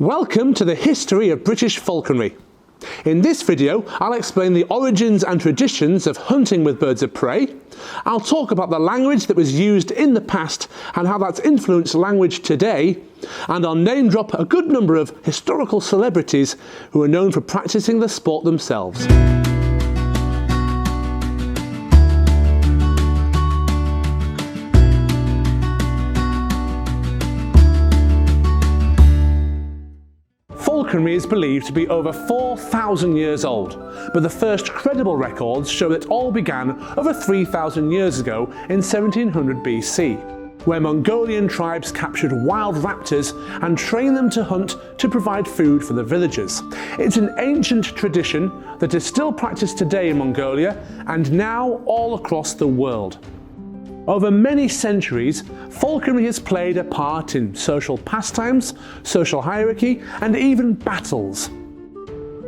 Welcome to the History of British Falconry. In this video, I'll explain the origins and traditions of hunting with birds of prey. I'll talk about the language that was used in the past and how that's influenced language today. And I'll name drop a good number of historical celebrities who are known for practicing the sport themselves. Falconry is believed to be over 4,000 years old, but the first credible records show that all began over 3,000 years ago in 1700 BC, where Mongolian tribes captured wild raptors and trained them to hunt to provide food for the villagers. It's an ancient tradition that is still practiced today in Mongolia and now all across the world. Over many centuries, falconry has played a part in social pastimes, social hierarchy, and even battles.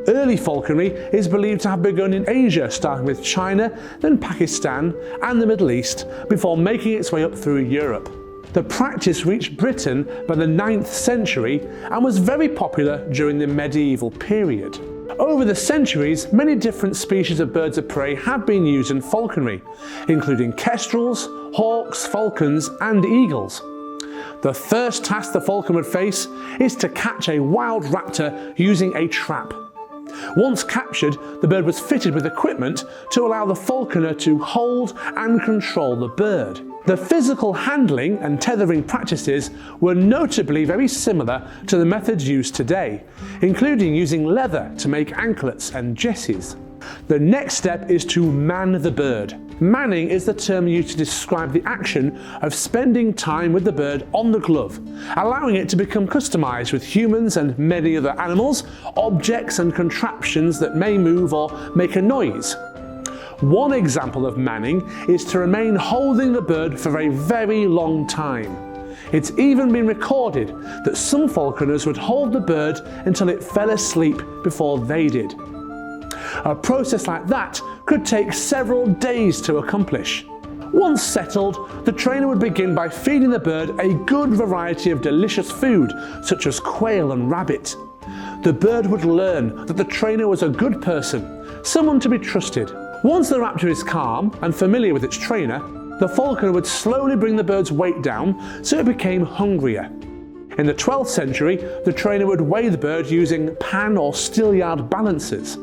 Early falconry is believed to have begun in Asia, starting with China, then Pakistan and the Middle East, before making its way up through Europe. The practice reached Britain by the 9th century and was very popular during the medieval period. Over the centuries, many different species of birds of prey have been used in falconry, including kestrels, hawks, falcons and eagles. The first task the falcon would face is to catch a wild raptor using a trap. Once captured, the bird was fitted with equipment to allow the falconer to hold and control the bird. The physical handling and tethering practices were notably very similar to the methods used today, including using leather to make anklets and jesses. The next step is to man the bird. Manning is the term used to describe the action of spending time with the bird on the glove, allowing it to become customized with humans and many other animals, objects and contraptions that may move or make a noise. One example of manning is to remain holding the bird for a very long time. It's even been recorded that some falconers would hold the bird until it fell asleep before they did. A process like that could take several days to accomplish. Once settled, the trainer would begin by feeding the bird a good variety of delicious food, such as quail and rabbit. The bird would learn that the trainer was a good person, someone to be trusted. Once the raptor is calm and familiar with its trainer, the falconer would slowly bring the bird's weight down so it became hungrier. In the 12th century, the trainer would weigh the bird using pan or steelyard balances.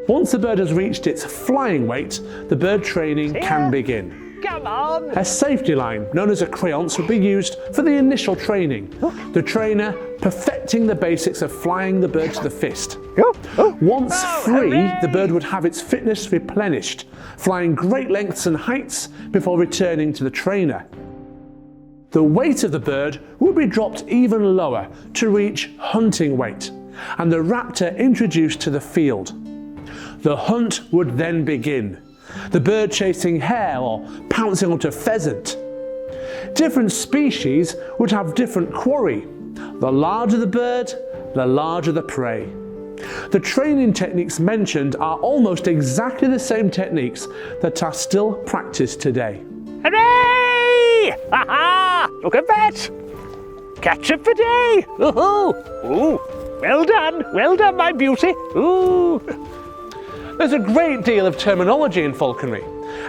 Once the bird has reached its flying weight, the bird training can begin. Come on! A safety line, known as a creance, would be used for the initial training, the trainer perfecting the basics of flying the bird to the fist. Once free, the bird would have its fitness replenished, flying great lengths and heights before returning to the trainer. The weight of the bird would be dropped even lower to reach hunting weight, and the raptor introduced to the field. The hunt would then begin, the bird chasing hare or pouncing onto pheasant. Different species would have different quarry. The larger the bird, the larger the prey. The training techniques mentioned are almost exactly the same techniques that are still practiced today. Hooray! Ha ha! Look at that! Catch up for day! Ooh! Well done, my beauty! Ooh! There's a great deal of terminology in falconry,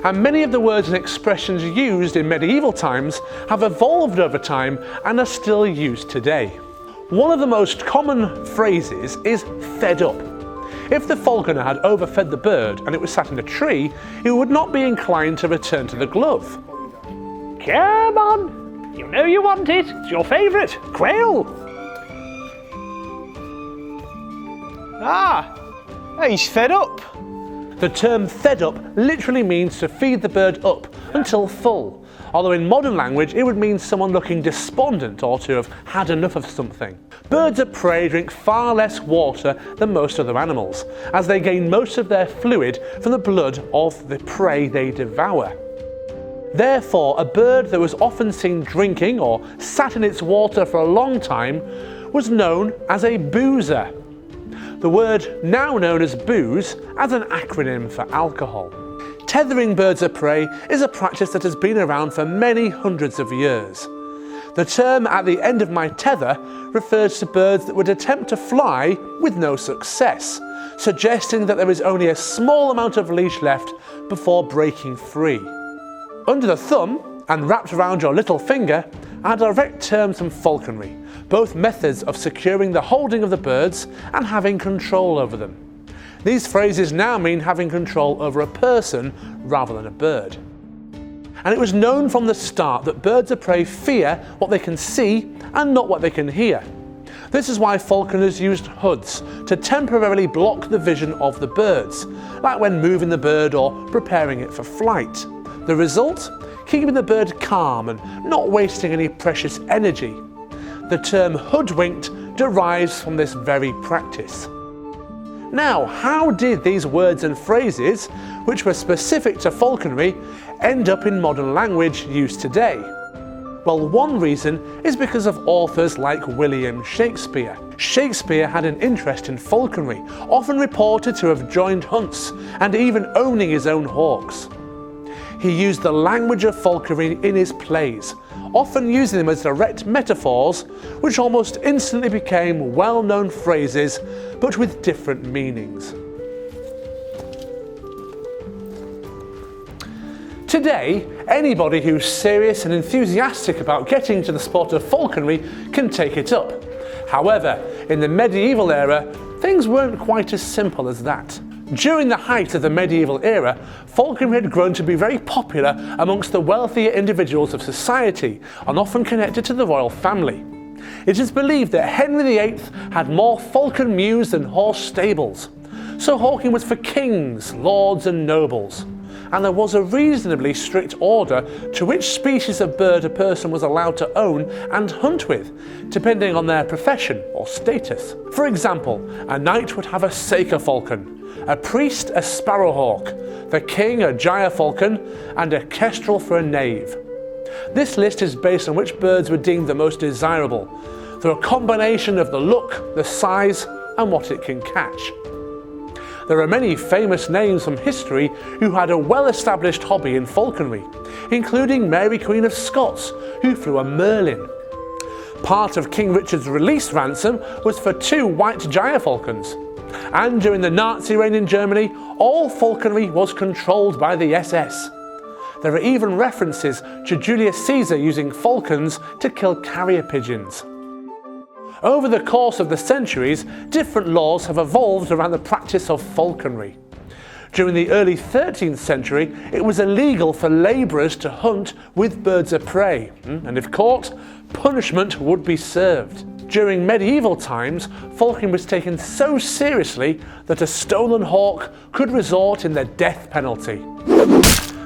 and many of the words and expressions used in medieval times have evolved over time and are still used today. One of the most common phrases is fed up. If the falconer had overfed the bird and it was sat in a tree, it would not be inclined to return to the glove. Come on! You know you want it. It's your favourite, quail. He's fed up. The term fed up literally means to feed the bird up until full, although in modern language it would mean someone looking despondent or to have had enough of something. Birds of prey drink far less water than most other animals, as they gain most of their fluid from the blood of the prey they devour. Therefore, a bird that was often seen drinking or sat in its water for a long time was known as a boozer. The word now known as booze as an acronym for alcohol. Tethering birds of prey is a practice that has been around for many hundreds of years. The term "at the end of my tether" refers to birds that would attempt to fly with no success, suggesting that there is only a small amount of leash left before breaking free. Under the thumb and wrapped around your little finger are direct terms from falconry, both methods of securing the holding of the birds and having control over them. These phrases now mean having control over a person rather than a bird. And it was known from the start that birds of prey fear what they can see and not what they can hear. This is why falconers used hoods to temporarily block the vision of the birds, like when moving the bird or preparing it for flight. The result? Keeping the bird calm and not wasting any precious energy. The term hoodwinked derives from this very practice. Now, how did these words and phrases, which were specific to falconry, end up in modern language used today? Well, one reason is because of authors like William Shakespeare. Shakespeare had an interest in falconry, often reported to have joined hunts and even owning his own hawks. He used the language of falconry in his plays, often using them as direct metaphors, which almost instantly became well-known phrases, but with different meanings. Today, anybody who's serious and enthusiastic about getting to the sport of falconry can take it up. However, in the medieval era, things weren't quite as simple as that. During the height of the medieval era, falconry had grown to be very popular amongst the wealthier individuals of society and often connected to the royal family. It is believed that Henry VIII had more falcon mews than horse stables, so hawking was for kings, lords and nobles. And there was a reasonably strict order to which species of bird a person was allowed to own and hunt with, depending on their profession or status. For example, a knight would have a saker falcon, a priest a sparrowhawk, the king a gyrfalcon, and a kestrel for a knave. This list is based on which birds were deemed the most desirable, through a combination of the look, the size, and what it can catch. There are many famous names from history who had a well-established hobby in falconry, including Mary Queen of Scots, who flew a merlin. Part of King Richard's release ransom was for 2 white gyrfalcons. And during the Nazi reign in Germany, all falconry was controlled by the SS. There are even references to Julius Caesar using falcons to kill carrier pigeons. Over the course of the centuries, different laws have evolved around the practice of falconry. During the early 13th century, it was illegal for labourers to hunt with birds of prey, and if caught, punishment would be served. During medieval times, falconry was taken so seriously that a stolen hawk could result in the death penalty.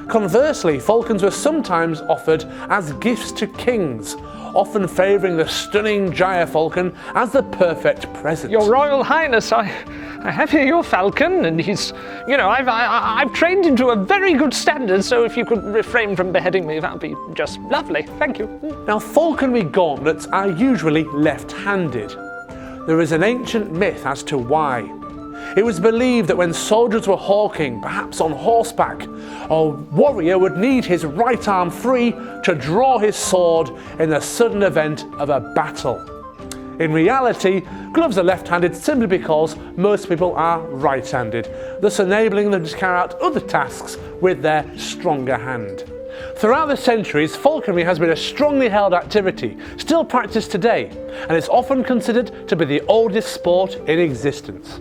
Conversely, falcons were sometimes offered as gifts to kings, often favouring the stunning gyrfalcon as the perfect present. Your Royal Highness, I have here your falcon, and he's, I've trained him to a very good standard, so if you could refrain from beheading me, that would be just lovely. Thank you. Now, falconry gauntlets are usually left-handed. There is an ancient myth as to why. It was believed that when soldiers were hawking, perhaps on horseback, a warrior would need his right arm free to draw his sword in the sudden event of a battle. In reality, gloves are left-handed simply because most people are right-handed, thus enabling them to carry out other tasks with their stronger hand. Throughout the centuries, falconry has been a strongly held activity, still practiced today, and is often considered to be the oldest sport in existence.